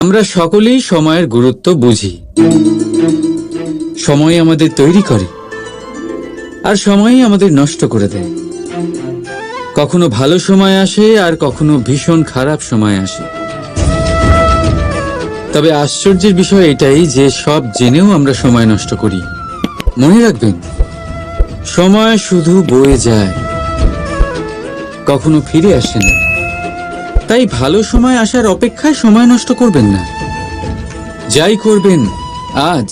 আমরা সকলেই সময়ের গুরুত্ব বুঝি। সময় আমাদের তৈরি করে আর সময়ই আমাদের নষ্ট করে দেয়। কখনো ভালো সময় আসে আর কখনো ভীষণ খারাপ সময় আসে। তবে আশ্চর্যের বিষয় এটাই যে সব জেনেও আমরা সময় নষ্ট করি। মনে রাখবেন, সময় শুধু বয়ে যায়, কখনো ফিরে আসে না। তাই ভালো সময় আসার অপেক্ষায় সময় নষ্ট করবেন না। যাই করবেন আজ,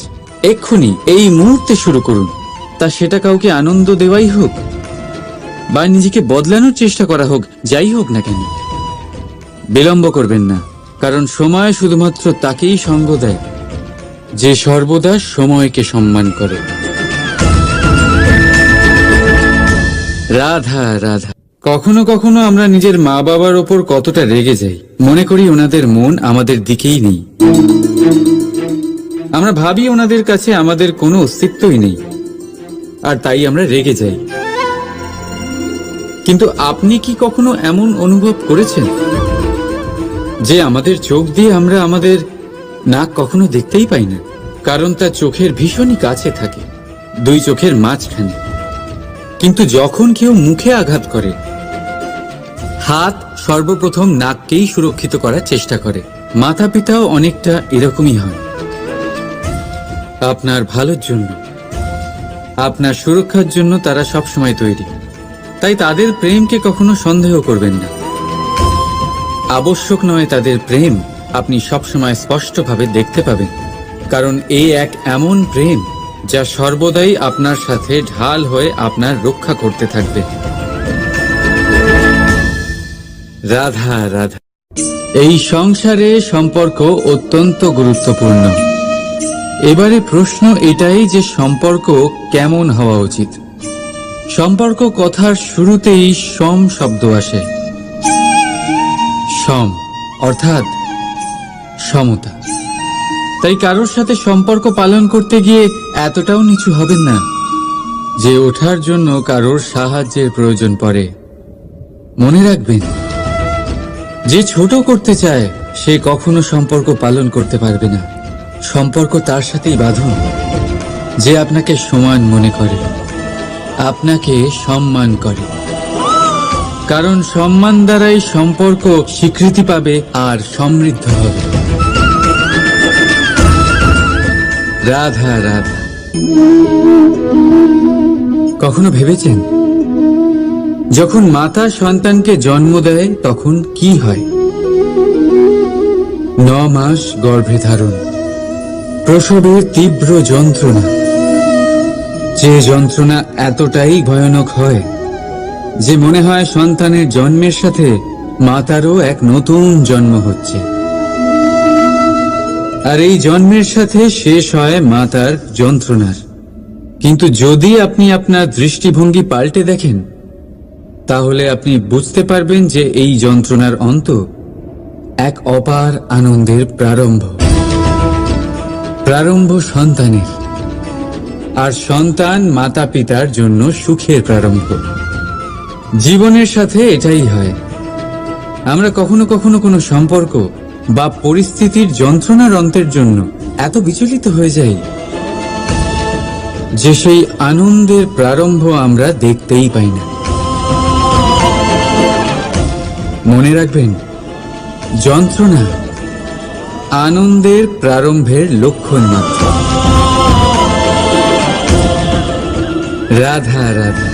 এক্ষুনি, এই মুহূর্তে শুরু করুন। তা সেটা কাউকে আনন্দ দেওয়াই হোক বা নিজেকে বদলানোর চেষ্টা করা হোক, যাই হোক না কেন, বিলম্ব করবেন না। কারণ সময় শুধুমাত্র তাকেই সঙ্গ দেয় যে সর্বদা সময়কে সম্মান করে। রাধা রাধা। কখনো কখনো আমরা নিজের মা বাবার ওপর কতটা রেগে যাই, মনে করি ওনাদের মন আমাদের দিকেই নেই। আমরা ভাবি ওনাদের কাছে আমাদের কোনো অস্তিত্বই নেই, আর তাই আমরা রেগে যাই। কিন্তু আপনি কি কখনো এমন অনুভব করেছেন যে আমাদের চোখ দিয়ে আমরা আমাদের নাক কখনো দেখতেই পাই না? কারণ তা চোখের ভীষণই কাছে থাকে, দুই চোখের মাঝখানে। কিন্তু যখন কেউ মুখে আঘাত করে, হাত সর্বপ্রথম নাককেই সুরক্ষিত করার চেষ্টা করে। মাতা পিতাও অনেকটা এরকমই হয়। আপনার ভালোর জন্য, আপনার সুরক্ষার জন্য তারা সবসময় তৈরি। তাই তাদের প্রেমকে কখনো সন্দেহ করবেন না। আবশ্যক নয় তাদের প্রেম আপনি সবসময় স্পষ্টভাবে দেখতে পাবেন, কারণ এই এক এমন প্রেম যা সর্বদাই আপনার সাথে ঢাল হয়ে আপনার রক্ষা করতে থাকবে। রাধা রাধা। এই সংসারে সম্পর্ক অত্যন্ত গুরুত্বপূর্ণ। এবারে প্রশ্ন এটাই যে সম্পর্ক কেমন হওয়া উচিত। সম্পর্ক কথার শুরুতেই সম শব্দ আসে। সম অর্থাৎ সমতা। তাই কারোর সাথে সম্পর্ক পালন করতে গিয়ে এতটাও নিচু হবেন না যে ওঠার জন্য কারোর সাহায্যের প্রয়োজন পড়ে। মনে রাখবেন, যে ছোট করতে চায় সে কখনো সম্পর্ক পালন করতে পারবে না। সম্পর্ক তার সাথেই বাঁধুন যে আপনাকে সমান মনে করে, আপনাকে সম্মান করে। কারণ সম্মান দ্বারাই সম্পর্ক স্বীকৃতি পাবে আর সমৃদ্ধ হবে। রাধা রাধা। কখনো ভেবেছেন যখন মাতা সন্তানকে জন্ম দেয় তখন কি হয়? 9 মাস গর্ভে ধারণ, প্রসবের তীব্র যন্ত্রণা, যে যন্ত্রণা এতটাই ভয়ানক হয় যে মনে হয় সন্তানের জন্মের সাথে মাতারও এক নতুন জন্ম হচ্ছে। আর এই জন্মের সাথে শেষ হয় মাতার যন্ত্রণার। কিন্তু যদি আপনি আপনার দৃষ্টিভঙ্গি পাল্টে দেখেন, তাহলে আপনি বুঝতে পারবেন যে এই যন্ত্রণার অন্ত এক অপার আনন্দের প্রারম্ভ। প্রারম্ভ সন্তানের, আর সন্তান মাতা পিতার জন্য সুখের প্রারম্ভ। জীবনের সাথে এটাই হয়। আমরা কখনো কখনো কোনো সম্পর্ক বা পরিস্থিতির যন্ত্রণার অন্তের জন্য এত বিচলিত হয়ে যাই যে সেই আনন্দের প্রারম্ভ আমরা দেখতেই পাই না। মনে রাখবেন, যন্ত্রণা আনন্দের প্রারম্ভের লক্ষণ মাত্র। রাধা রাধা।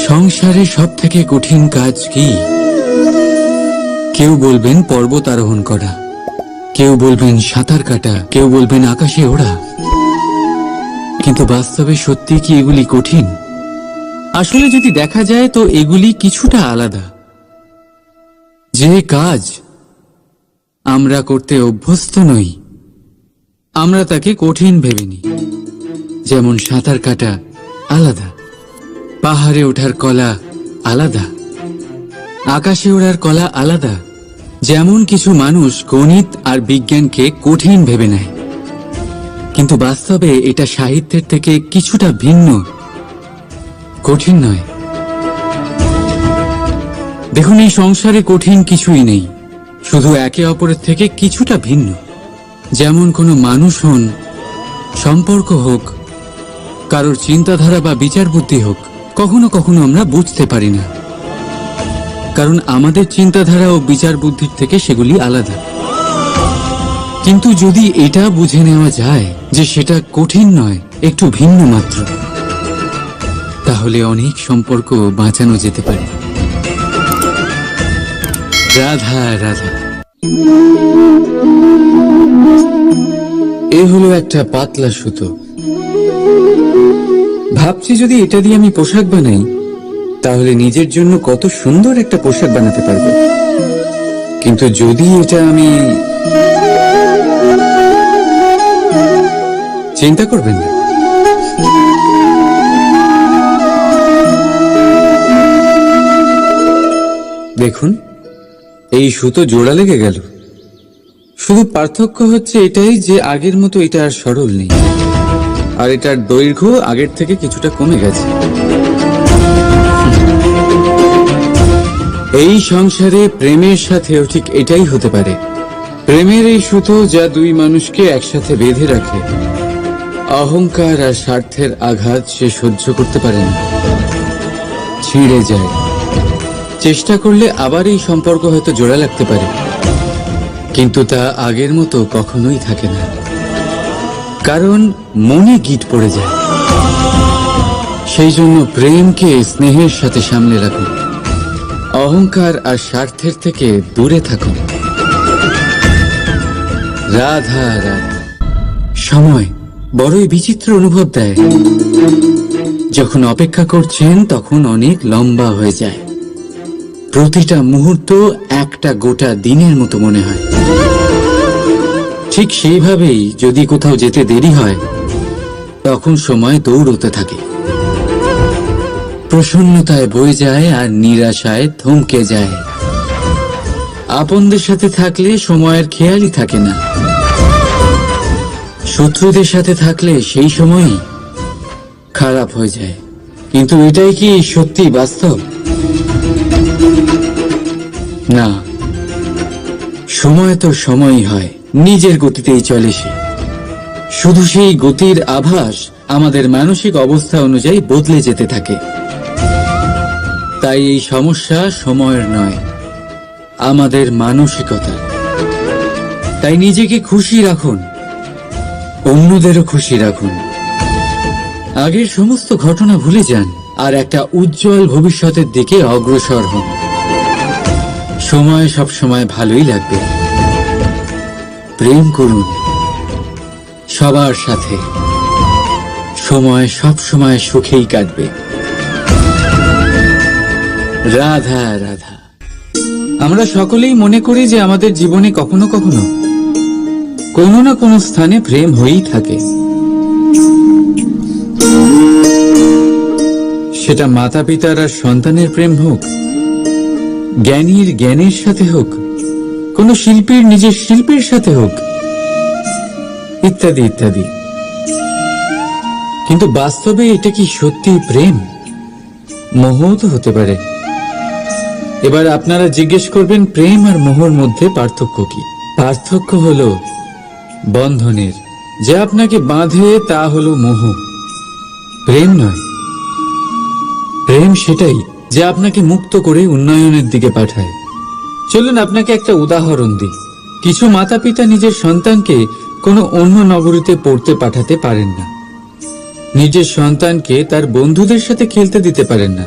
সংসারে সব থেকে কঠিন কাজ কি? কেউ বলবেন পর্বত আরোহণ করা, কেউ বলবেন সাঁতার কাটা, কেউ বলবেন আকাশে ওড়া। কিন্তু বাস্তবে সত্যি কি এগুলি কঠিন? আসলে যদি দেখা যায় তো এগুলি কিছুটা আলাদা। যে কাজ আমরা করতে অভ্যস্ত নই, আমরা তাকে কঠিন ভেবে নিই। যেমন সাঁতার কাটা আলাদা, পাহাড়ে ওঠার কলা আলাদা, আকাশে ওড়ার কলা আলাদা। যেমন কিছু মানুষ গণিত আর বিজ্ঞানকে কঠিন ভেবে নেয়, কিন্তু বাস্তবে এটা সাহিত্যের থেকে কিছুটা ভিন্ন, কঠিন নয়। দেখুন, এই সংসারে কঠিন কিছুই নেই, শুধু একে অপরের থেকে কিছুটা ভিন্ন। যেমন কোনো মানুষ হন, সম্পর্ক হোক, কারোর চিন্তাধারা বা বিচার বুদ্ধি হোক, কখনো কখনো আমরা বুঝতে পারি না, কারণ আমাদের চিন্তাধারা ও বিচার বুদ্ধির থেকে সেগুলি আলাদা। কিন্তু যদি এটা বুঝে নেওয়া যায় যে সেটা কঠিন নয়, একটু ভিন্ন মাত্র, তাহলে অনেক সম্পর্ক বাঁচানো যেতে পারে। রাধা রাধা। এ হলো একটা পাতলা সুতো। ভাবছি যদি এটা দিয়ে আমি পোশাক বানাই, তাহলে নিজের জন্য কত সুন্দর একটা পোশাক বানাতে পারবো। কিন্তু যদি এটা আমি, চিন্তা করবেন না, দেখুন এই সুতো জোড়া লেগে গেল। শুধু পার্থক্য হচ্ছে এটাই যে আগের মতো এটা আর সরল নেই, আর এটার দৈর্ঘ্য আগের থেকে কিছুটা কমে গেছে। এই সংসারে প্রেমের সাথেও ঠিক এটাই হতে পারে। প্রেমের এই সুতো যা দুই মানুষকে একসাথে বেঁধে রাখে, অহংকার আর স্বার্থের আঘাত সে সহ্য করতে পারে না, ছিঁড়ে যায়। চেষ্টা করলে আবার এই সম্পর্ক হয়তো জোড়া লাগতে পারে, কিন্তু তা আগের মতো কখনোই থাকে না, কারণ মনে গিট পড়ে যায়। সেই জন্য প্রেমকে স্নেহের সাথে সামলে রাখুন, অহংকার আর স্বার্থের থেকে দূরে থাকুন। রাধা রাধা। সময় বড়ই বিচিত্র অনুভব দেয়। যখন অপেক্ষা করছেন তখন অনেক লম্বা হয়ে যায়। প্রতিটা মুহূর্ত একটা গোটা দিনের মতো মনে হয়। ঠিক সেইভাবেই যদি কোথাও যেতে দেরি হয়, তখন সময় দৌড়তে থাকে। প্রসন্নতায় বয়ে যায় আর নিরাশায় থমকে যায়। আপনদের সাথে থাকলে সময়ের খেয়ালই থাকে না, শত্রুদের সাথে থাকলে সেই সময়ই খারাপ হয়ে যায়। কিন্তু এটাই কি সত্যি বাস্তব? না, সময় তো সময়ই হয়, নিজের গতিতেই চলে সে। শুধু সেই গতির আভাস আমাদের মানসিক অবস্থা অনুযায়ী বদলে যেতে থাকে। তাই এই সমস্যা সময়ের নয়, আমাদের মানসিকতা। তাই নিজেকে খুশি রাখুন, অন্যদেরও খুশি রাখুন। আগের সমস্ত ঘটনা ভুলে যান আর একটা উজ্জ্বল ভবিষ্যতের দিকে অগ্রসর হন। সময় সব সময় ভালোই লাগবে। প্রেম করুন সবার সাথে, সময় সব সময় সুখেই কাটবে। রাধা রাধা। আমরা সকলেই মনে করি যে আমাদের জীবনে কখনো কখনো কোনো না কোনো স্থানে প্রেম হয়েই থাকে। সেটা মাতা পিতার আর সন্তানের প্রেম হোক, জ্ঞানীর জ্ঞানের সাথে হোক, কোন শিল্পীর নিজের শিল্পের সাথে হোক, ইত্যাদি ইত্যাদি। কিন্তু বাস্তবে এটা কি সত্যি প্রেম? মোহও তো হতে পারে। এবার আপনারা জিজ্ঞেস করবেন, প্রেম আর মোহর মধ্যে পার্থক্য কি? পার্থক্য হলো বন্ধনের। যে আপনাকে বাঁধে তা হলো মোহ, প্রেম নয়। প্রেম সেটাই যে আপনাকে মুক্ত করে উন্নয়নের দিকে পাঠায়। চলুন আপনাকে একটা উদাহরণ দিই। কিছু মাতা পিতা নিজের সন্তানকে কোনো অন্য নগরীতে পড়তে পাঠাতে পারেন না, নিজের সন্তানকে তার বন্ধুদের সাথে খেলতে দিতে পারেন না।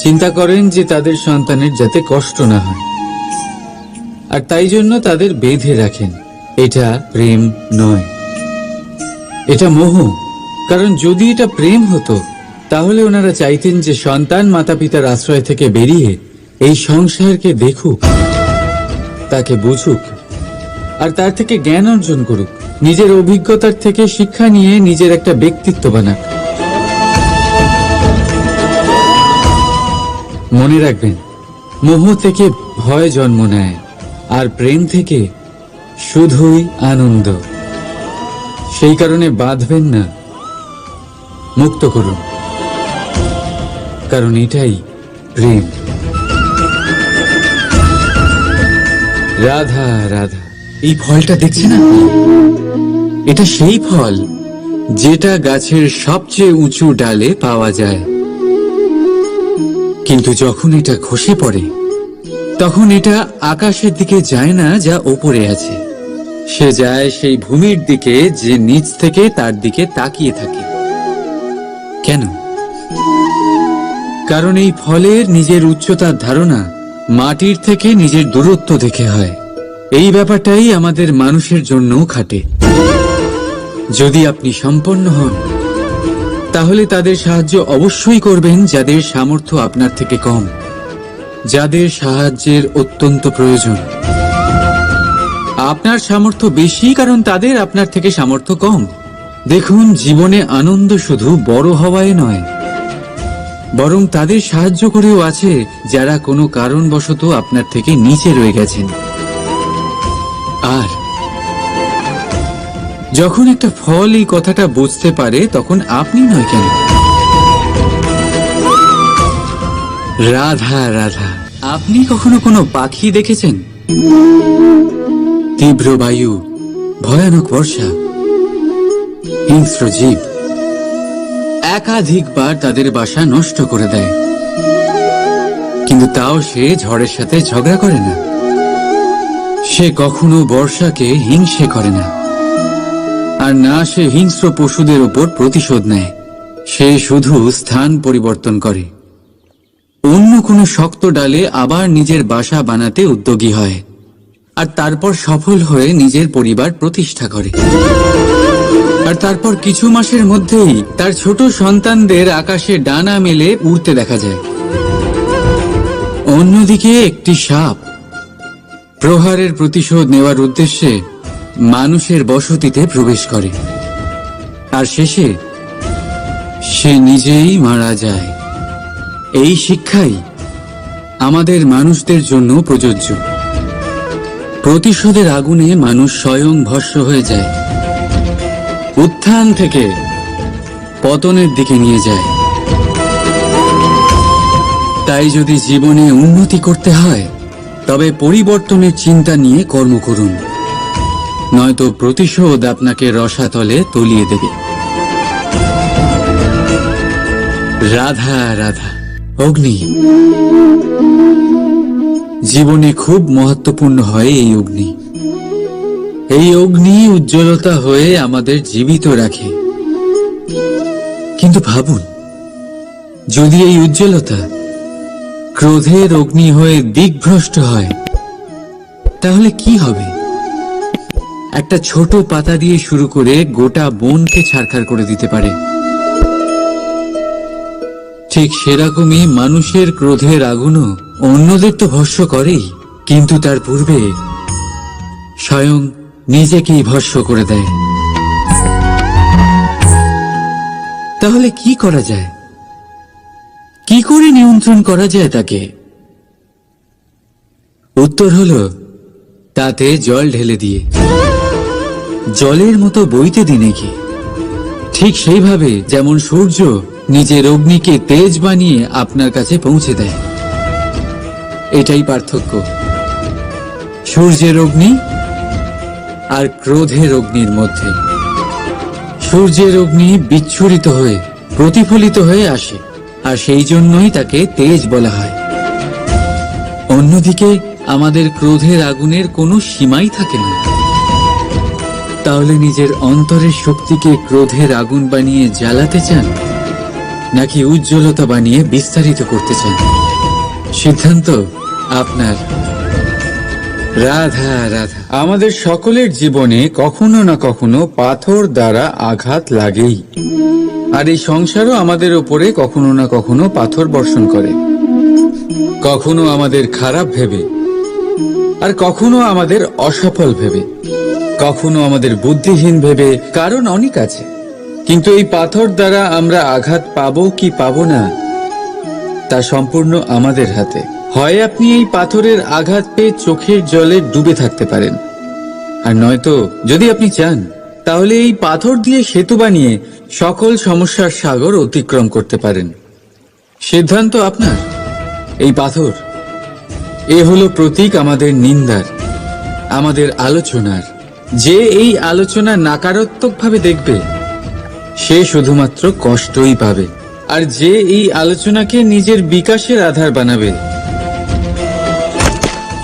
চিন্তা করেন যে তাদের সন্তানের যাতে কষ্ট না হয়, আর তাই জন্য তাদের বেঁধে রাখেন। এটা প্রেম নয়, এটা মোহ। কারণ যদি এটা প্রেম হতো, তাহলে ওনারা চাইতেন যে সন্তান মাতা পিতার আশ্রয় থেকে বেরিয়ে এই সংসারকে দেখুক, তাকে বুঝুক, আর তার থেকে জ্ঞান অর্জন করুক, নিজের অভিজ্ঞতার থেকে শিক্ষা নিয়ে নিজের একটা ব্যক্তিত্ব বানাক। মনে রাখবেন, মোহ থেকে ভয় জন্ম নেয়, আর প্রেম থেকে শুধুই আনন্দ। সেই কারণে বাঁধবেন না, মুক্ত করুন, কারণ এটাই প্রেম। রাধা রাধা, এই ফলটা দেখছেন আপনি? এটা সেই ফল যেটা গাছের সবচেয়ে উঁচু ডালে পাওয়া যায়, কিন্তু যখন এটা খসে পড়ে তখন এটা আকাশের দিকে যায় না যা ওপরে আছে, সে যায় সেই ভূমির দিকে যে নিচ থেকে তার দিকে তাকিয়ে থাকে। কেন? কারণ এই ফলের নিজের উচ্চতার ধারণা মাটির থেকে নিজের দূরত্ব দেখে হয়। এই ব্যাপারটাই আমাদের মানুষের জন্যও খাটে। যদি আপনি সম্পন্ন হন তাহলে তাদের সাহায্য অবশ্যই করবেন যাদের সামর্থ্য আপনার থেকে কম, যাদের সাহায্যের অত্যন্ত প্রয়োজন। আপনার সামর্থ্য বেশি কারণ তাদের আপনার থেকে সামর্থ্য কম। দেখুন, জীবনে আনন্দ শুধু বড় হওয়ায় নয়, বরং তাদের সাহায্য করেও আছে যারা কোনো কারণবশত আপনার থেকে নিচে রয়ে গেছেন। আর যখন একটা ফল এই কথাটা বুঝতে পারে তখন আপনি নয় কেন? রাধা রাধা, আপনি কখনো কোনো পাখি দেখেছেন? তীব্র বায়ু, ভয়ানক বর্ষা, হিংস্র জীব একাধিকবার তাদের বাসা নষ্ট করে দেয়, কিন্তু তাও সে ঝড়ের সাথে ঝগড়া করে না। সে কখনো বর্ষাকে হিংসে করে না, আর না সে হিংস্র পশুদের উপর প্রতিশোধ নেয়। সে শুধু স্থান পরিবর্তন করে, অন্য কোনো শক্ত ডালে আবার নিজের বাসা বানাতে উদ্যোগী হয়, আর তারপর সফল হয়ে নিজের পরিবার প্রতিষ্ঠা করে। আর তারপর কিছু মাসের মধ্যেই তার ছোট সন্তানদের আকাশে ডানা মেলে উড়তে দেখা যায়। অন্যদিকে একটি সাপ প্রহারের প্রতিশোধ নেওয়ার উদ্দেশ্যে মানুষের বসতিতে প্রবেশ করে, আর শেষে সে নিজেই মারা যায়। এই শিক্ষাই আমাদের মানুষদের জন্য প্রযোজ্য। প্রতিশোধের আগুনে মানুষ স্বয়ং ভস্ম হয়ে যায়, উত্থান থেকে পতনের দিকে নিয়ে যায়। তাই যদি জীবনে উন্নতি করতে হয় তবে পরিবর্তনের চিন্তা নিয়ে কর্ম করুন, নয়তো প্রতিশোধ আপনাকে রসাতলে তলিয়ে দেবে। রাধা রাধা। অগ্নি জীবনে খুব মহত্বপূর্ণ হয়। এই অগ্নি, এই অগ্নি উজ্জ্বলতা হয়ে আমাদের জীবিত রাখে। কিন্তু ভাবুন, যদি এই উজ্জ্বলতা ক্রোধের অগ্নি হয়ে দিকভ্রষ্ট হয় তাহলে কি হবে? একটা ছোট পাতা দিয়ে শুরু করে গোটা বনকে ছারখার করে দিতে পারে। ঠিক সেরকমই মানুষের ক্রোধের আগুনও অন্যদের তো ভস্ম করেই, কিন্তু তার পূর্বে স্বয়ং নিজেকেই ভস্ম করে দেয়। তাহলে কি করা যায়? কি করে নিয়ন্ত্রণ করা যায় তাকে? উত্তর হলো তাতে জল ঢেলে দিয়ে, জলের মতো বইতে দিন নাকি। ঠিক সেইভাবে যেমন সূর্য নিজের অগ্নিকে তেজ বানিয়ে আপনার কাছে পৌঁছে দেয়। এটাই পার্থক্য সূর্যের অগ্নি আর ক্রোধের অগ্নির মধ্যে। সূর্যের অগ্নি বিচ্ছুরিত হয়ে প্রতিফলিত হয়ে আসে, আর সেই জন্যই তাকে তেজ বলা হয়। অন্যদিকে আমাদের ক্রোধের আগুনের কোনো সীমাই থাকে না। তাহলে নিজের অন্তরের শক্তিকে ক্রোধের আগুন বানিয়ে জ্বালাতে চান, নাকি উজ্জ্বলতা বানিয়ে বিস্তারিত করতে চান? সিদ্ধান্ত আপনার। রাধা রাধা। আমাদের সকলের জীবনে কখনো না কখনো পাথর দ্বারা আঘাত লাগেই, আর এই সংসারও আমাদের উপরে কখনো না কখনো পাথর বর্ষণ করে। কখনো আমাদের খারাপ ভেবে, আর কখনো আমাদের অসফল ভেবে, কখনো আমাদের বুদ্ধিহীন ভেবে। কারণ অনেক আছে, কিন্তু এই পাথর দ্বারা আমরা আঘাত পাবো কি পাবো না তা সম্পূর্ণ আমাদের হাতে। হয় আপনি এই পাথরের আঘাত পেয়ে চোখের জলে ডুবে থাকতে পারেন, আর নয়তো যদি আপনি চান তাহলে এই পাথর দিয়ে সেতু বানিয়ে সকল সমস্যার সাগর অতিক্রম করতে পারেন। সিদ্ধান্ত আপনার। এই পাথর, এ হলো প্রতীক আমাদের নিন্দার, আমাদের আলোচনার। যে এই আলোচনা নাকারাত্মকভাবে দেখবে সে শুধুমাত্র কষ্টই পাবে, আর যে এই আলোচনাকে নিজের বিকাশের আধার বানাবে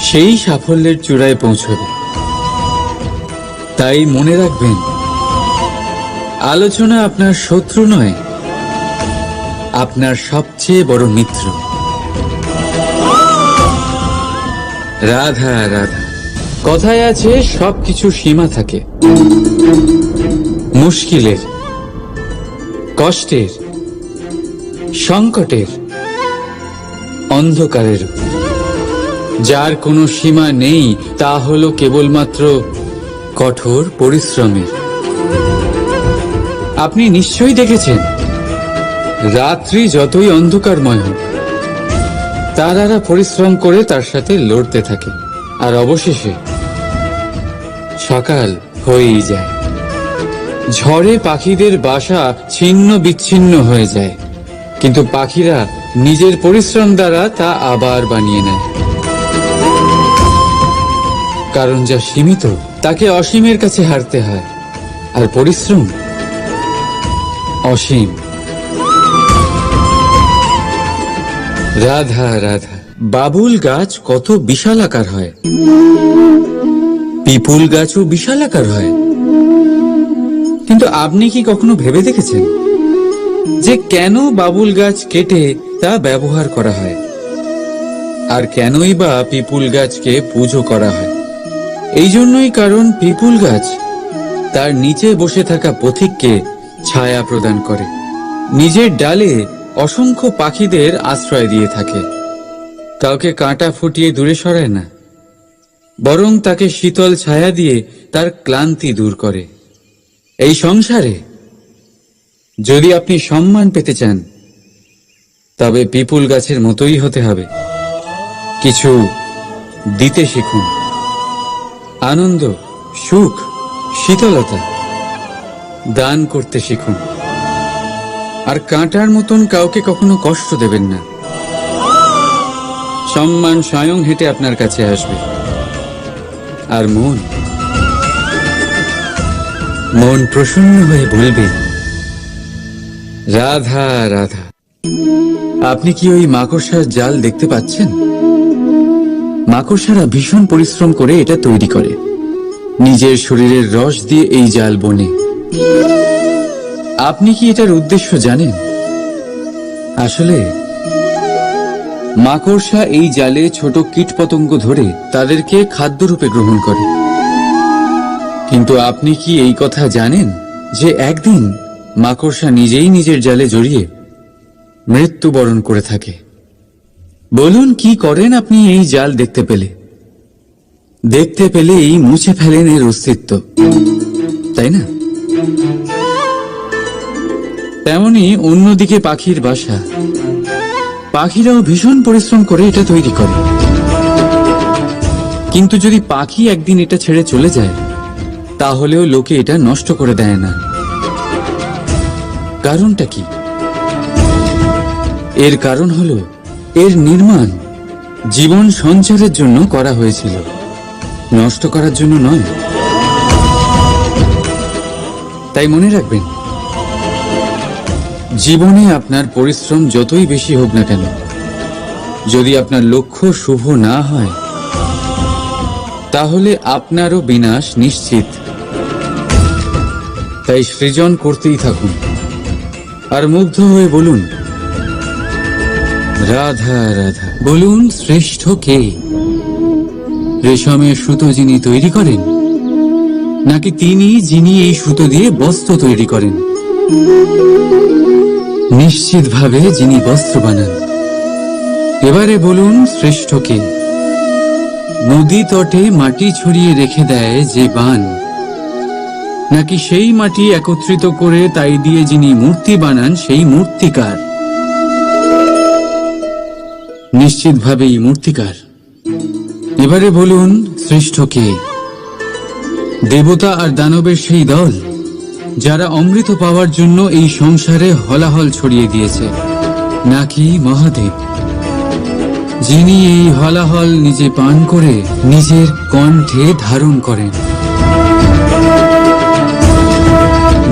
সেই সাফল্যের চূড়ায় পৌঁছবে। তাই মনে রাখবেন, আলোচনা আপনার শত্রু নয়, আপনার সবচেয়ে বড় মিত্র। রাধা রাধা। কথায় আছে সবকিছু সীমা থাকে, মুশকিলের, কষ্টের, সংকটের, অন্ধকারের। যার কোনো সীমা নেই তা হলো কেবলমাত্র কঠোর পরিশ্রমের। আপনি নিশ্চয়ই দেখেছেন, রাত্রি যতই অন্ধকারময় হোক তারারা পরিশ্রম করে তার সাথে লড়তে থাকে, আর অবশেষে সকাল হয়েই যায়। ঝড়ে পাখিদের বাসা ছিন্ন বিচ্ছিন্ন হয়ে যায়, কিন্তু পাখিরা নিজের পরিশ্রম দ্বারা তা আবার বানিয়ে নেয়। কারণ যা সীমিত তাকে অসীমের কাছে হারতে হয়, আর পরিশ্রম অসীম। রাধা রাধা। বাবুল গাছ কত বিশালাকার হয়, পিপুল গাছও বিশালাকার হয়। কিন্তু আপনি কি কখনো ভেবে দেখেছেন যে কেন বাবুল গাছ কেটে তা ব্যবহার করা হয়, আর কেনই বা পিপুল গাছকে পুজো করা হয়? এই জন্যই, কারণ পিপুল গাছ তার নিচে বসে থাকা পথিককে ছায়া প্রদান করে, নিজের ডালে অসংখ্য পাখিদের আশ্রয় দিয়ে থাকে, কাউকে কাঁটা ফুটিয়ে দূরে সরায় না, বরং তাকে শীতল ছায়া দিয়ে তার ক্লান্তি দূর করে। এই সংসারে যদি আপনি সম্মান পেতে চান তবে পিপুল গাছের মতোই হতে হবে। কিছু দিতে শিখুন, আনন্দ, সুখ, শীতলতা দান করতে শিখুন, আর কাঁটার মতন কাউকে কখনো কষ্ট দেবেন না। সম্মান স্বয়ং হেঁটে আপনার কাছে আসবে। আর মন প্রসন্ন হয়ে বলবে রাধা রাধা। আপনি কি ওই মাকড়সার জাল দেখতে পাচ্ছেন? মাকড়সারা ভীষণ পরিশ্রম করে এটা তৈরি করে, নিজের শরীরের রস দিয়ে এই জাল বোনে। আপনি কি এটার উদ্দেশ্য জানেন? আসলে মাকড়সা এই জালে ছোট কীটপতঙ্গ ধরে তাদেরকে খাদ্যরূপে গ্রহণ করে। কিন্তু আপনি কি এই কথা জানেন যে একদিন মাকড়সা নিজেই নিজের জালে জড়িয়ে মৃত্যুবরণ করে থাকে? বলুন, কি করেন আপনি এই জাল দেখতে পেলেই মুছে ফেলেন এর অস্তিত্ব, তাই না? তেমনি অন্যদিকে পাখির বাসা, পাখিরাও ভীষণ পরিশ্রম করে এটা তৈরি করে। কিন্তু যদি পাখি একদিন এটা ছেড়ে চলে যায় তাহলেও লোকে এটা নষ্ট করে দেয় না। কারণটা কি? এর কারণ হলো এর নির্মাণ জীবন সঞ্চারের জন্য করা হয়েছিল, নষ্ট করার জন্য নয়। তাই মনে রাখবেন, জীবনে আপনার পরিশ্রম যতই বেশি হোক না কেন, যদি আপনার লক্ষ্য শুভ না হয় তাহলে আপনারও বিনাশ নিশ্চিত। তাই সৃজন করতেই থাকুন, আর মুগ্ধ হয়ে বলুন রাধা রাধা। বলুন, শ্রেষ্ঠ কে? রেশমের সুতো যিনি তৈরি করেন, নাকি তিনি যিনি এই সুতো দিয়ে বস্ত্র তৈরি করেন? নিশ্চিতভাবে যিনি বস্ত্র বানান। এবারে বলুন, শ্রেষ্ঠ কে? নদী তটে মাটি ছড়িয়ে রেখে দেয় যে বান, নাকি সেই মাটি একত্রিত করে তাই দিয়ে যিনি মূর্তি বানান সেই মূর্তিকার? নিশ্চিতভাবেই মূর্তিকার। এবারে বলুন, শ্রেষ্ঠ কে? দেবতা আর দানবের সেই দল যারা অমৃত পাওয়ার জন্য এই সংসারে হলাহল ছড়িয়ে দিয়েছে, নাকি মহাদেব? যিনি এই হলাহল নিজে পান করে নিজের কণ্ঠে ধারণ করেন।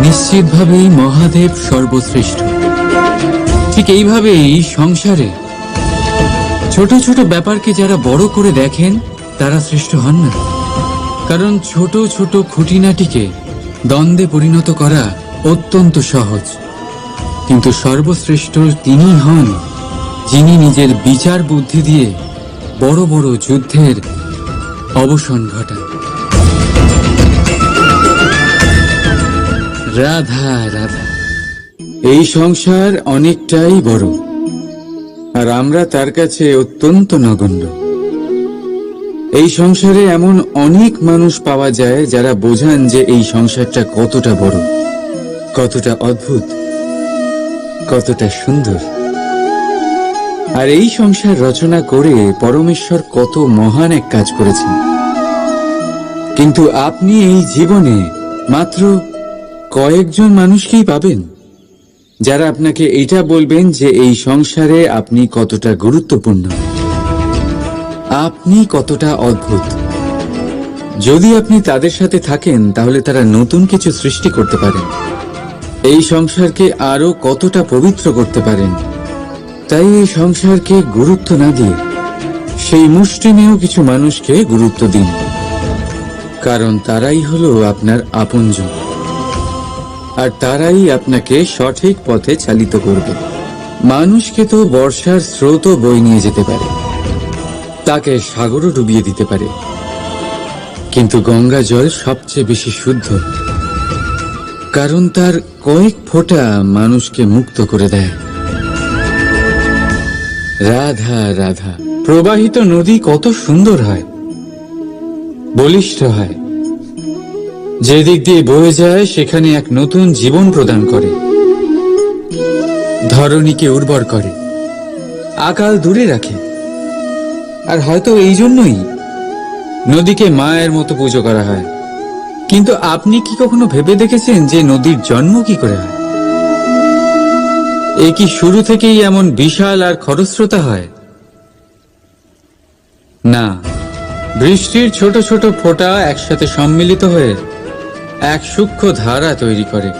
নিশ্চিতভাবেই মহাদেব সর্বশ্রেষ্ঠ। ঠিক এইভাবেই সংসারে ছোট ছোট ব্যাপারকে যারা বড় করে দেখেন তারা শ্রেষ্ঠ হন না। কারণ ছোট ছোট খুঁটিনাটিকে দ্বন্দ্বে পরিণত করা অত্যন্ত সহজ, কিন্তু সর্বশ্রেষ্ঠ তিনি হন যিনি নিজের বিচার বুদ্ধি দিয়ে বড় বড় যুদ্ধের অবসান ঘটান। রাধা রাধা। এই সংসার অনেকটাই বড়, আর আমরা তার কাছে অত্যন্ত নগণ্য। এই সংসারে এমন অনেক মানুষ পাওয়া যায় যারা বোঝান যে এই সংসারটা কতটা বড়, কতটা অদ্ভুত, কতটা সুন্দর। আর এই সংসার রচনা করে পরমেশ্বর কত মহান এক কাজ করেছেন। কিন্তু আপনি এই জীবনে মাত্র কয়েকজন মানুষকেই পাবেন যারা আপনাকে এটা বলবেন যে এই সংসারে আপনি কতটা গুরুত্বপূর্ণ, আপনি কতটা অদ্ভুত। যদি আপনি তাদের সাথে থাকেন তাহলে তারা নতুন কিছু সৃষ্টি করতে পারেন, এই সংসারকে আরো কতটা পবিত্র করতে পারেন। তাই এই সংসারকে গুরুত্ব না দিয়ে সেই মুষ্টিমেয় কিছু মানুষকে গুরুত্ব দিন, কারণ তারাই হলো আপনার আপনজন, আর তারাই আপনাকে সঠিক পথে চালিত করবে। মানুষকে তো বর্ষার স্রোতও বই নিয়ে যেতে পারে, তাকে সাগরও ডুবিয়ে দিতে পারে, কিন্তু গঙ্গা জল সবচেয়ে বেশি শুদ্ধ, কারণ তার কয়েক ফোঁটা মানুষকে মুক্ত করে দেয়। রাধা রাধা। প্রবাহিত নদী কত সুন্দর হয়, বলিষ্ঠ হয়, যেদিক দিয়ে বয়ে যায় সেখানে এক নতুন জীবন প্রদান করে, ধরণীকে উর্বর করে, আকাল দূরে রাখে। আর হয়তো এই জন্যই নদীকে মায়ের মতো পুজো করা হয়। কিন্তু আপনি কি কখনো ভেবে দেখেছেন যে নদীর জন্ম কি করে হয়? এ কি শুরু থেকেই এমন বিশাল আর খরস্রোতা হয়? না, বৃষ্টির ছোট ছোট ফোঁটা একসাথে সম্মিলিত হয়ে এক সূক্ষ্ম ধারা তৈরি করে,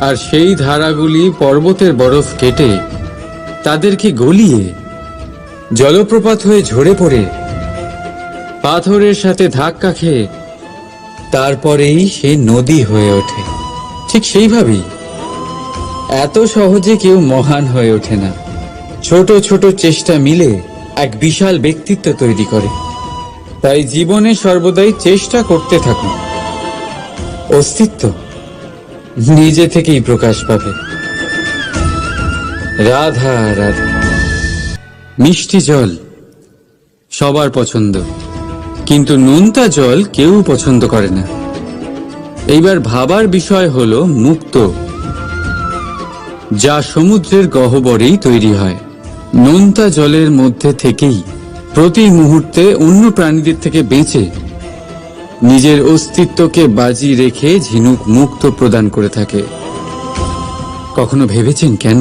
আর সেই ধারাগুলি পর্বতের বরফ কেটে তাদেরকে গলিয়ে জলপ্রপাত হয়ে ঝরে পড়ে পাথরের সাথে ধাক্কা খেয়ে তারপরেই সে নদী হয়ে ওঠে। ঠিক সেইভাবেই এত সহজে কেউ মহান হয়ে ওঠে না। ছোট ছোট চেষ্টা মিলে এক বিশাল ব্যক্তিত্ব তৈরি করে। তাই জীবনে সর্বদাই চেষ্টা করতে থাকুন, অস্তিত্ব নিজে থেকেই প্রকাশ পাবে। রাধা রাধা। মিষ্টি জল সবার পছন্দ, কিন্তু নোনতা জল কেউ পছন্দ করে না। এইবার ভাবার বিষয় হলো মুক্ত, যা সমুদ্রের গহ্বরেই তৈরি হয়। নোনতা জলের মধ্যে থেকেই প্রতি মুহূর্তে অন্য প্রাণীদের থেকে বেঁচে নিজের অস্তিত্বকে বাজি রেখে ঝিনুক মুক্ত প্রদান করে থাকে। কখনো ভেবেছেন কেন?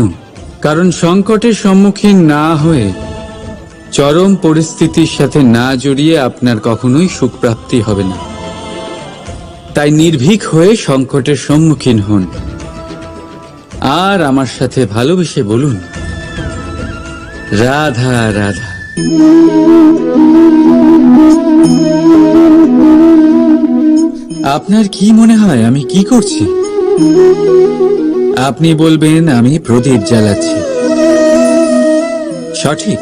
কারণ সংকটের সম্মুখীন না হয়ে, চরম পরিস্থিতির সাথে না জড়িয়ে আপনার কখনোই সুখ প্রাপ্তি হবে না। তাই নির্ভীক হয়ে সংকটের সম্মুখীন হন, আর আমার সাথে ভালোবেসে বলুন রাধা রাধা। আপনার কি মনে হয় আমি কি করছি? আপনি বলবেন আমি প্রদীপ জ্বালাচ্ছি। সঠিক,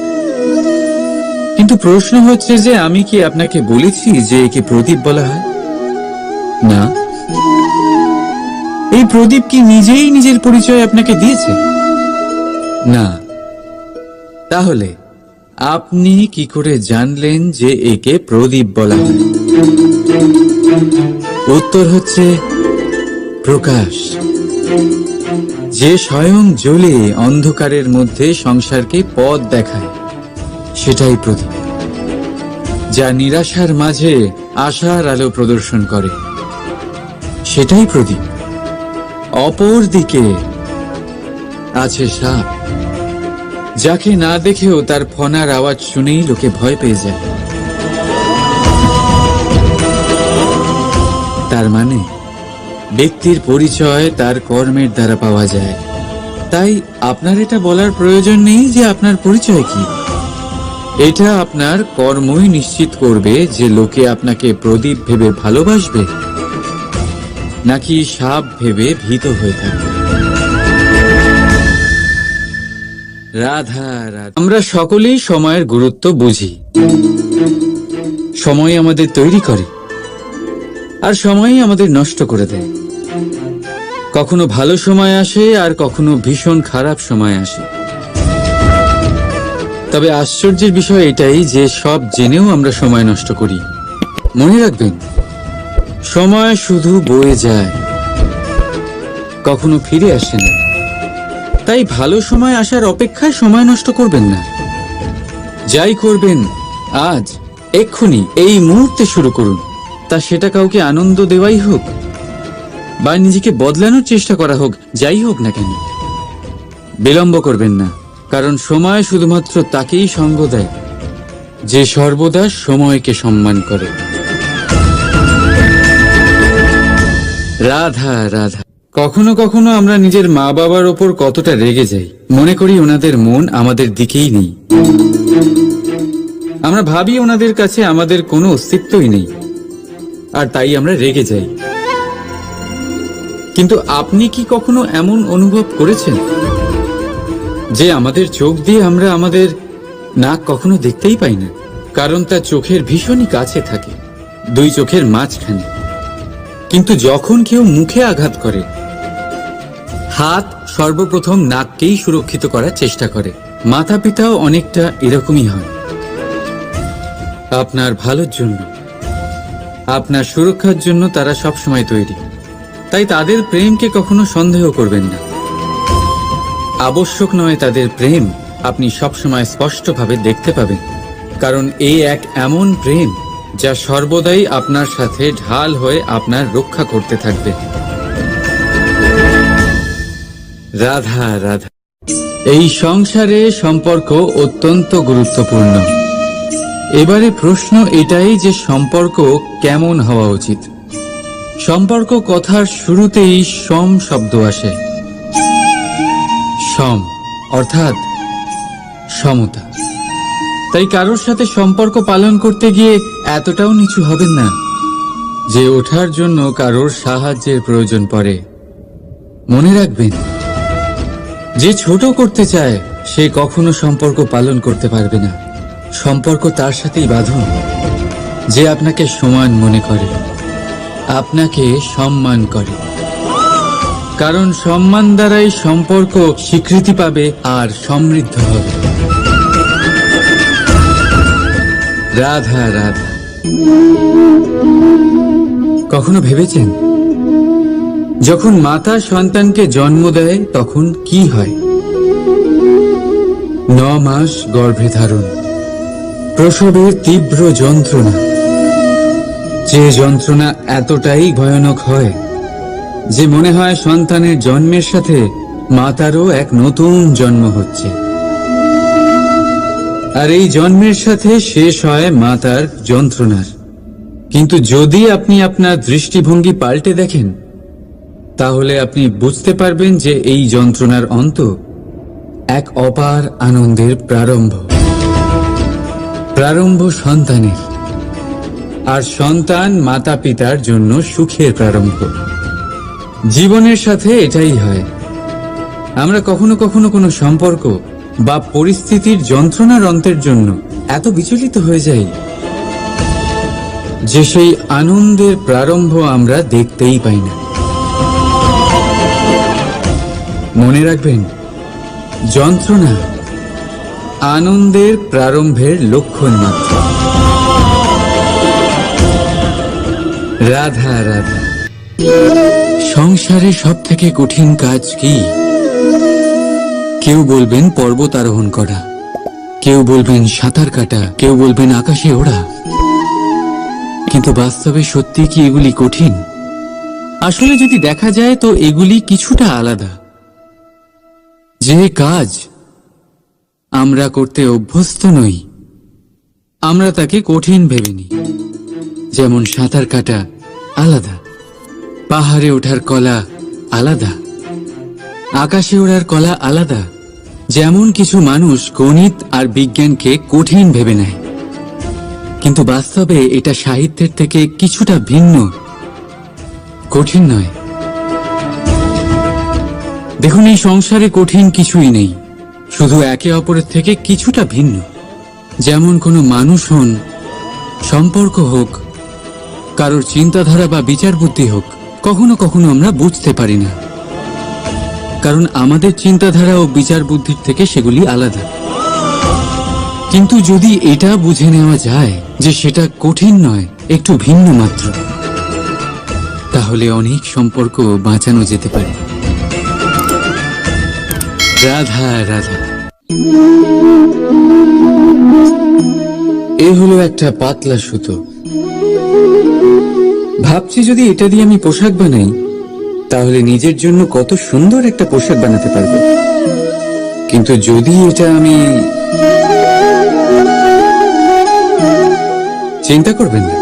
কিন্তু প্রশ্ন হচ্ছে যে আমি কি আপনাকে বলেছি যে একে প্রদীপ বলা হয়? না। এই প্রদীপ কি নিজেই নিজের পরিচয় আপনাকে দিয়েছে? না। তাহলে আপনি কি করে জানলেন যে একে প্রদীপ বলা হয়? উত্তর হচ্ছে প্রকাশ, যে স্বয়ং জ্বলে অন্ধকারের মধ্যে সংসারকে পথ দেখায়, সেটাই প্রদীপ। যা নিরাশার মাঝে আশার আলো প্রদর্শন করে, সেটাই প্রদীপ। অপর দিকে আছে সাপ, যাকে না দেখেও তার ফনার আওয়াজ শুনেই লোকে ভয় পেয়ে যায়। তার মানে ব্যক্তির পরিচয় তার কর্মের দ্বারা পাওয়া যায়। তাই আপনার এটা বলার প্রয়োজন নেই যে আপনার পরিচয় কি। এটা আপনার কর্মই নিশ্চিত করবে যে লোকে আপনাকে প্রদীপ ভেবে ভালোবাসবে নাকি সাপ ভেবে ভীত হয়ে থাকবে। রাধা রাধা। আমরা সকলেই সময়ের গুরুত্ব বুঝি। সময় আমাদের তৈরি করে আর সময়ই আমাদের নষ্ট করে দেয়। কখনো ভালো সময় আসে আর কখনো ভীষণ খারাপ সময় আসে। তবে আশ্চর্যের বিষয় এটাই যে সব জেনেও আমরা সময় নষ্ট করি। মনে রাখবেন, সময় শুধু বয়ে যায়, কখনো ফিরে আসে না। তাই ভালো সময় আসার অপেক্ষায় সময় নষ্ট করবেন না। যাই করবেন আজ, এক্ষুনি, এই মুহূর্তে শুরু করুন। তা সেটা কাউকে আনন্দ দেওয়াই হোক বা নিজেকে বদলানোর চেষ্টা করা হোক, যাই হোক না কেন, বিলম্ব করবেন না। কারণ সময় শুধুমাত্র তাকেই সঙ্গ দেয় যে সর্বদা সময়কে সম্মান করে। রাধা রাধা। কখনো কখনো আমরা নিজের মা বাবার ওপর কতটা রেগে যাই, মনে করি ওনাদের মন আমাদের দিকেই নেই। আমরা ভাবি ওনাদের কাছে আমাদের কোনো অস্তিত্বই নেই, আর তাই আমরা রেগে যাই। কিন্তু আপনি কি কখনো এমন অনুভব করেছেন যে আমাদের চোখ দিয়ে আমরা আমাদের নাক কখনো দেখতেই পাই না? কারণ তা চোখের ভীষণই কাছে থাকে, দুই চোখের মাঝখানে। কিন্তু যখন কেউ মুখে আঘাত করে, হাত সর্বপ্রথম নাককেই সুরক্ষিত করার চেষ্টা করে। মাতা পিতাও অনেকটা এরকমই হয়। আপনার ভালোর জন্য, আপনার সুরক্ষার জন্য তারা সবসময় তৈরি। তাই তাদের প্রেমকে কখনো সন্দেহ করবেন না। আবশ্যক নয় তাদের প্রেম আপনি সবসময় স্পষ্টভাবে দেখতে পাবেন, কারণ এই এক এমন প্রেম যা সর্বদাই আপনার সাথে ঢাল হয়ে আপনার রক্ষা করতে থাকবে। রাধা রাধা। এই সংসারে সম্পর্ক অত্যন্ত গুরুত্বপূর্ণ। এবারে প্রশ্ন এটাই যে সম্পর্ক কেমন হওয়া উচিত। সম্পর্ক কথার শুরুতেই সম শব্দ আসে। সম অর্থাৎ সমতা। তাই কারোর সাথে সম্পর্ক পালন করতে গিয়ে এতটাও নিচু হবেন না যে ওঠার জন্য কারোর সাহায্যের প্রয়োজন পড়ে। মনে রাখবেন, যে ছোট করতে চায় সে কখনো সম্পর্ক পালন করতে পারবে না। সম্পর্ক তার সাথেই বাঁধুন যে আপনাকে সমান মনে করে, আপনাকে সম্মান করে। কারণ সম্মান দ্বারাই সম্পর্ক স্বীকৃতি পাবে আর সমৃদ্ধ হবে। রাধা রাধা। কখনো ভেবেছেন যখন মাতা সন্তানকে জন্ম দেয় তখন কি হয়? 9 মাস গর্ভে ধারণ, প্রসবের তীব্র যন্ত্রণা, যে যন্ত্রণা এতটাই ভয়ানক হয় যে মনে হয় সন্তানের জন্মের সাথে মাতারও এক নতুন জন্ম হচ্ছে। আর এই জন্মের সাথে শেষ হয় মাতার যন্ত্রণার। কিন্তু যদি আপনি আপনার দৃষ্টিভঙ্গি পাল্টে দেখেন, তাহলে আপনি বুঝতে পারবেন যে এই যন্ত্রণার অন্ত এক অপার আনন্দের প্রারম্ভ। প্রারম্ভ সন্তানের, আর সন্তান মাতা পিতার জন্য সুখের প্রারম্ভ। জীবনের সাথে এটাই হয়। আমরা কখনো কখনো কোনো সম্পর্ক বা পরিস্থিতির যন্ত্রণার অন্তের জন্য এত বিচলিত হয়ে যাই যে সেই আনন্দের প্রারম্ভ আমরা দেখতেই পাই না। মনে রাখবেন, যন্ত্রণা আনন্দের প্রারম্ভের লক্ষণ মাত্র। রাধা রাধা। সংসারে সব থেকে কঠিন কাজ কি? কেউ বলবেন পর্বত আরোহণ করা, কেউ বলবেন সাঁতার কাটা, কেউ বলবেন আকাশে ওড়া। কিন্তু বাস্তবে সত্যি কি এগুলি কঠিন? আসলে যদি দেখা যায় তো এগুলি কিছুটা আলাদা। যে কাজ আমরা করতে অভ্যস্ত নই, আমরা তাকে কঠিন ভেবে নিই। যেমন সাঁতার কাটা আলাদা, পাহাড়ে ওঠার কলা আলাদা, আকাশে ওড়ার কলা আলাদা। যেমন কিছু মানুষ গণিত আর বিজ্ঞানকে কঠিন ভেবে নেয়, কিন্তু বাস্তবে এটা সাহিত্যের থেকে কিছুটা ভিন্ন, কঠিন নয়। দেখুন, এই সংসারে কঠিন কিছুই নেই, শুধু একে অপরের থেকে কিছুটা ভিন্ন। যেমন কোনো মানুষ হন, সম্পর্ক হোক, কারোর চিন্তাধারা বা বিচার বুদ্ধি হোক, কখনো কখনো আমরা বুঝতে পারি না, কারণ আমাদের চিন্তাধারা ও বিচার বুদ্ধির থেকে সেগুলি আলাদা। কিন্তু যদি এটা বুঝে নেওয়া যায় যে সেটা কঠিন নয়, একটু ভিন্ন মাত্র, তাহলে অনেক সম্পর্ক বাঁচানো যেতে পারে। রাধা রাধা। এ হলো একটা পাতলা সুতো। ভাবছি যদি এটা দিয়ে আমি পোশাক বানাই, তাহলে নিজের জন্য কত সুন্দর একটা পোশাক বানাতে পারবো। কিন্তু যদি এটা আমি, চিন্তা করবেন না,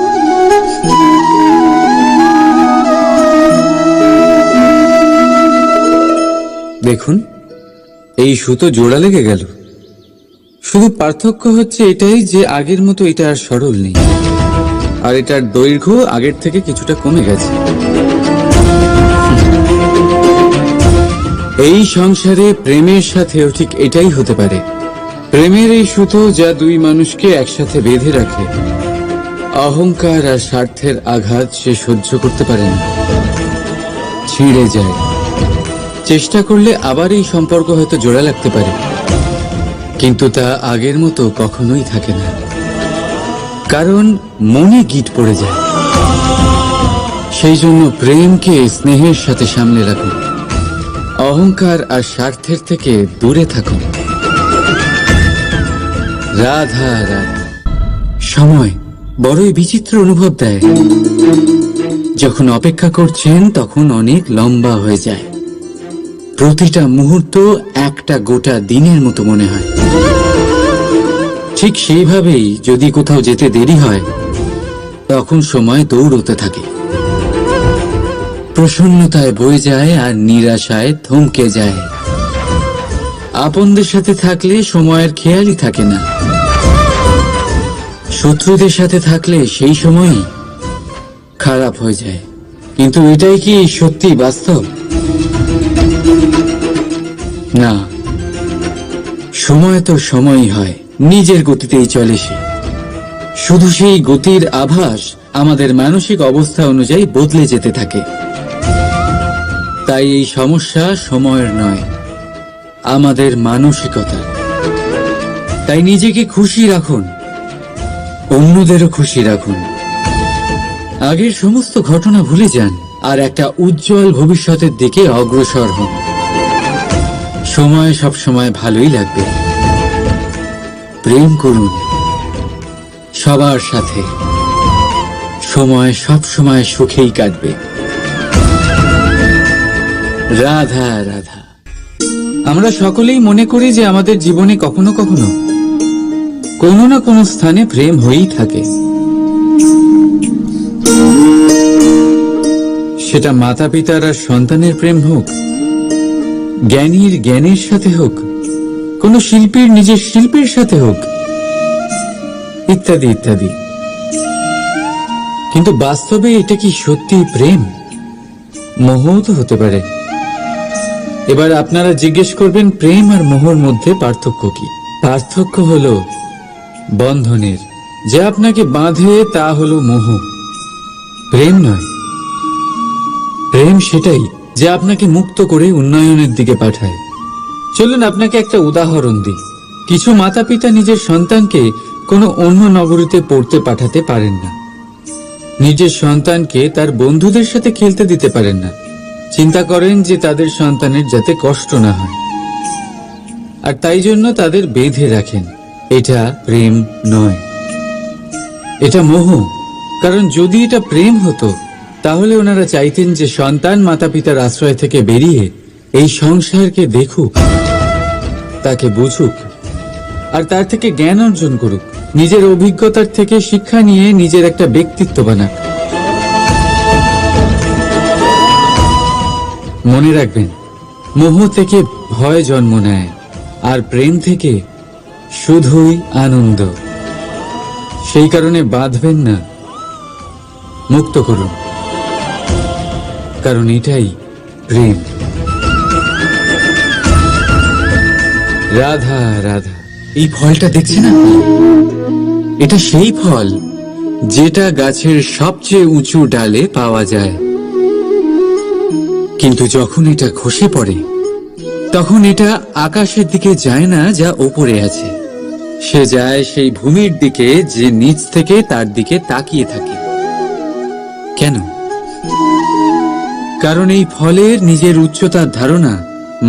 দেখুন এই সুতো জোড়া লেগে গেল। শুধু পার্থক্য হচ্ছে এটাই যে আগের মতো এটা আর সরল নেই, আর এটার দৈর্ঘ্য আগের থেকে কিছুটা কমে গেছে। এই সংসারে প্রেমের সাথেও ঠিক এটাই হতে পারে। প্রেমের এই সুতো যা দুই মানুষকে একসাথে বেঁধে রাখে, অহংকার আর স্বার্থের আঘাত সে সহ্য করতে পারে না, ছিঁড়ে যায়। চেষ্টা করলে আবার এই সম্পর্ক হয়তো জোড়া লাগতে পারে, কিন্তু তা আগের মতো কখনোই থাকে না, কারণ মনে গিট পড়ে যায়। সেই জন্য প্রেমকে স্নেহের সাথে সামলে রাখুন, অহংকার আর স্বার্থের থেকে দূরে থাকুন। রাধা রাধা। সময় বড়ই বিচিত্র অনুভব দেয়। যখন অপেক্ষা করছেন তখন অনেক লম্বা হয়ে যায়, প্রতিটা মুহূর্ত একটা গোটা দিনের মতো মনে হয়। ঠিক সেইভাবেই যদি কোথাও যেতে দেরি হয়, তখন সময় দৌড়তে থাকে, প্রসন্নতায় বয়ে যায় আর নিরাশায় থমকে যায়। আপনদের সাথে থাকলে সময়ের খেয়ালই থাকে না, শত্রুদের সাথে থাকলে সেই সময়ই খারাপ হয়ে যায়। কিন্তু এটাই কি সত্যি বাস্তব? না, সময় তো সময়ই হয়, নিজের গতিতেই চলে সে। শুধু সেই গতির আভাস আমাদের মানসিক অবস্থা অনুযায়ী বদলে যেতে থাকে। তাই এই সমস্যা সময়ের নয়, আমাদের মানসিকতা। তাই নিজেকে খুশি রাখুন, অন্যদেরও খুশি রাখুন। আগের সমস্ত ঘটনা ভুলে যান আর একটা উজ্জ্বল ভবিষ্যতের দিকে অগ্রসর হন। সময় সব সময় ভালোই লাগবে। প্রেম করুন সবার সাথে, সময় সব সময় সুখেই কাটবে। রাধা রাধা। আমরা সকলেই মনে করি যে আমাদের জীবনে কখনো কখনো কোনো না কোনো স্থানে প্রেম হয়েই থাকে। সেটা মাতা পিতার আর সন্তানের প্রেম হোক, জ্ঞানীর জ্ঞানের সাথে হোক, কোন শিল্পীর নিজের শিল্পের সাথে হোক, ইত্যাদি ইত্যাদি। কিন্তু বাস্তবে এটা কি সত্যি প্রেম? মোহও তো হতে পারে। এবার আপনারা জিজ্ঞেস করবেন, প্রেম আর মোহর মধ্যে পার্থক্য কি? পার্থক্য হলো বন্ধনের। যে আপনাকে বাঁধে তা হলো মোহ, প্রেম নয়। প্রেম সেটাই যে আপনাকে মুক্ত করে উন্নয়নের দিকে পাঠায়। চলুন আপনাকে একটা উদাহরণ দিই। কিছু মাতা পিতা নিজের সন্তানকে কোনো অন্য নগরীতে পড়তে পাঠাতে পারেন না, নিজের সন্তানকে তার বন্ধুদের সাথে খেলতে দিতে পারেন না। চিন্তা করেন যে তাদের সন্তানের যাতে কষ্ট না হয়, আর তাই জন্য তাদের বেঁধে রাখেন। এটা প্রেম নয়, এটা মোহ। কারণ যদি এটা প্রেম হতো, তাহলে ওনারা চাইতেন যে সন্তান মাতা পিতার আশ্রয় থেকে বেরিয়ে এই সংসারকে দেখুক, তাকে বুঝুক, আর তার থেকে জ্ঞান অর্জন করুক, নিজের অভিজ্ঞতার থেকে শিক্ষা নিয়ে নিজের একটা ব্যক্তিত্ব বানাক। মনে রাখবেন, মোহ থেকে ভয় জন্ম নেয়, আর প্রেম থেকে শুধুই আনন্দ। সেই কারণে বাঁধবেন না, মুক্ত করুন, কারণ এটাই প্রেম। রাধা রাধা। এই ফলটা দেখছেন আপনি? এটা সেই ফল যেটা গাছের সবচেয়ে উঁচু ডালে পাওয়া যায়, কিন্তু যখন এটা খসে পড়ে তখন এটা আকাশের দিকে যায় না যা ওপরে আছে, সে যায় সেই ভূমির দিকে যে নিচ থেকে তার দিকে তাকিয়ে থাকে। কেন? কারণ এই ফলের নিজের উচ্চতার ধারণা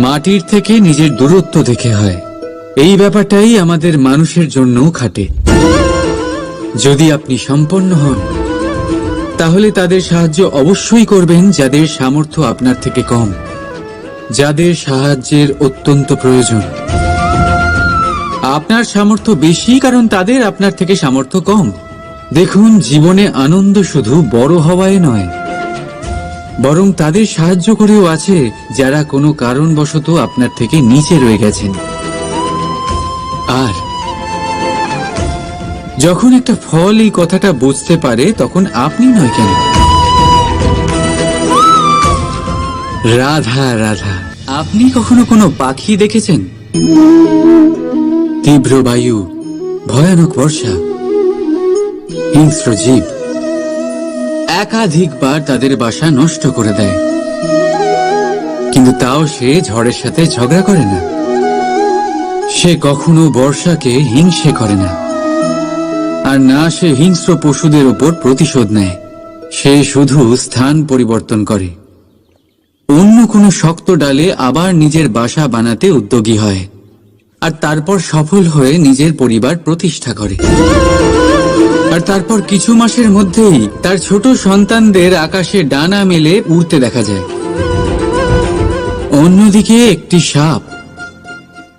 মাটির থেকে নিজের দূরত্ব দেখে হয়। এই ব্যাপারটাই আমাদের মানুষের জন্যও খাটে। যদি আপনি সম্পন্ন হন, তাহলে তাদের সাহায্য অবশ্যই করবেন যাদের সামর্থ্য আপনার থেকে কম, যাদের সাহায্যের অত্যন্ত প্রয়োজন। আপনার সামর্থ্য বেশি কারণ তাদের আপনার থেকে সামর্থ্য কম। দেখুন, জীবনে আনন্দ শুধু বড় হওয়ায় নয়, বরং তাদের সাহায্য করেও আছে যারা কোনো কারণবশত আপনার থেকে নিচে রয়ে গেছেন। আর যখন একটা ফল এই কথাটা বুঝতে পারে, তখন আপনি নয় কেন? রাধা রাধা। আপনি কখনো কোনো পাখি দেখেছেন? তীব্র বায়ু, ভয়ানক বর্ষা, হিংস্র জীব একাধিকবার তাদের বাসা নষ্ট করে দেয়, কিন্তু তাও সে ঝড়ের সাথে ঝগড়া করে না। সে কখনো বর্ষাকে হিংসে করে না, আর না সে হিংস্র পশুদের উপর প্রতিশোধ নেয়। সে শুধু স্থান পরিবর্তন করে, অন্য কোনো শক্ত ডালে আবার নিজের বাসা বানাতে উদ্যোগী হয়, আর তারপর সফল হয়ে নিজের পরিবার প্রতিষ্ঠা করে। আর তারপর কিছু মাসের মধ্যেই তার ছোট সন্তানদের আকাশে ডানা মেলে উড়তে দেখা যায়। অন্যদিকে একটি সাপ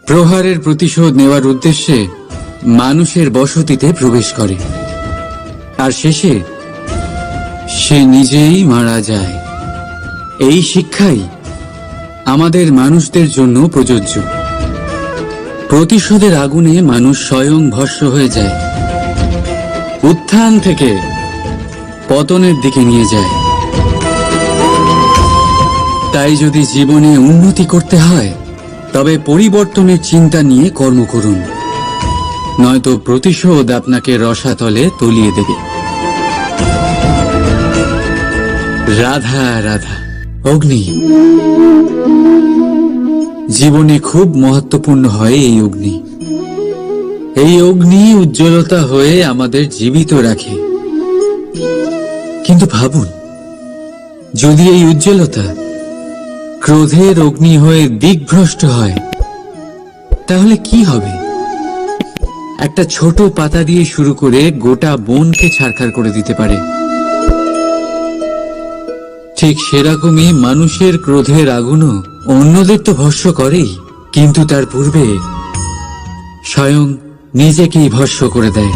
প্রহারের প্রতিশোধ নেওয়ার উদ্দেশ্যে মানুষের বসতিতে প্রবেশ করে, আর শেষে সে নিজেই মারা যায়। এই শিক্ষাই আমাদের মানুষদের জন্য প্রযোজ্য। প্রতিশোধের আগুনে মানুষ স্বয়ং ভস্ম হয়ে যায়, উত্থান থেকে পতনের দিকে নিয়ে যায়। তাই যদি জীবনে উন্নতি করতে হয়, তবে পরিবর্তনের চিন্তা নিয়ে কর্ম করুন, নয়তো প্রতিশোধ আপনাকে রসাতলে তলিয়ে দেবে। রাধা রাধা। অগ্নি জীবনে খুব মহত্বপূর্ণ হয়। এই অগ্নি, এই অগ্নি উজ্জ্বলতা হয়ে আমাদের জীবিত রাখে। কিন্তু ভাবুন, যদি এই উজ্জ্বলতা ক্রোধের অগ্নি হয়ে দিকভ্রষ্ট হয়, তাহলে কি হবে? একটা ছোট পাতা দিয়ে শুরু করে গোটা বনকে ছারখার করে দিতে পারে। ঠিক সেরকমই মানুষের ক্রোধের আগুনও অন্যদের তো ভস্ম করেই, কিন্তু তার পূর্বে স্বয়ং নিজেকেই ভস্ম করে দেয়।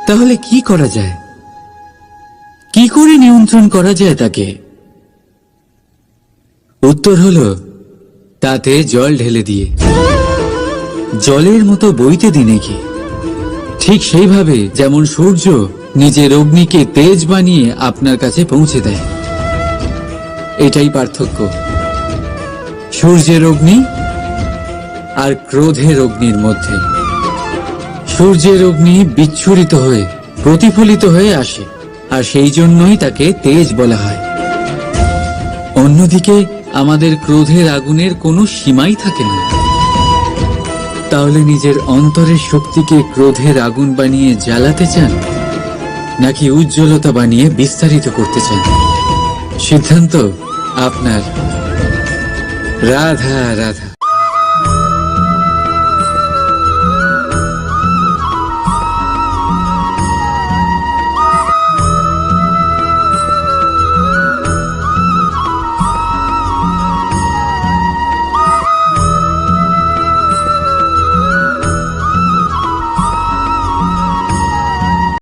তাহলে কি করা যায়? কি করে নিয়ন্ত্রণ করা যায় তাকে? উত্তর হলো, তাতে জল ঢেলে দিয়ে, জলের মতো বইতে দিই নাকি। ঠিক সেইভাবে যেমন সূর্য নিজের অগ্নিকে তেজ বানিয়ে আপনার কাছে পৌঁছে দেয়। এটাই পার্থক্য সূর্যের অগ্নি আর ক্রোধের অগ্নির মধ্যে। সূর্যের অগ্নি বিচ্ছুরিত হয়ে প্রতিফলিত হয়ে আসে, আর সেই জন্যই তাকে তেজ বলা হয়। অন্যদিকে আমাদের ক্রোধের আগুনের কোনো সীমাই থাকে না। তাহলে নিজের অন্তরের শক্তিকে ক্রোধের আগুন বানিয়ে জ্বালাতে চান, নাকি উজ্জ্বলতা বানিয়ে বিস্তারিত করতে চান? সিদ্ধান্ত আপনার। রাধা রাধা।